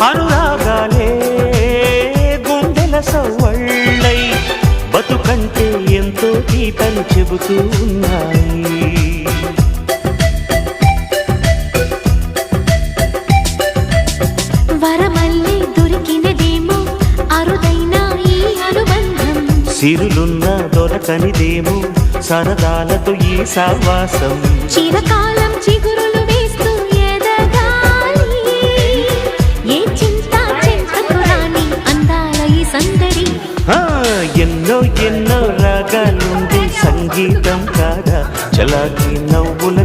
అనురాగాలే గుండెల సవ్వళ్ళై బతుకంటే ఎంతో తీటని చెబుతూ ఉన్నాయి. వరమల్లి దొరికినదేమో అరుదైన ఈ అనుబంధం, సిరులున్న దొరకనిదేమో సరదాలతో ఈ సావాసం. చిరకాలం చిగురులు వేస్తూ ఎదగాలి, ఏ చింత చింతకు రాని అందాల ఈ సందడి. ఎన్నో ఎన్నో రాగాలుంది సంగీతం కాదా చలాకి నవ్వుల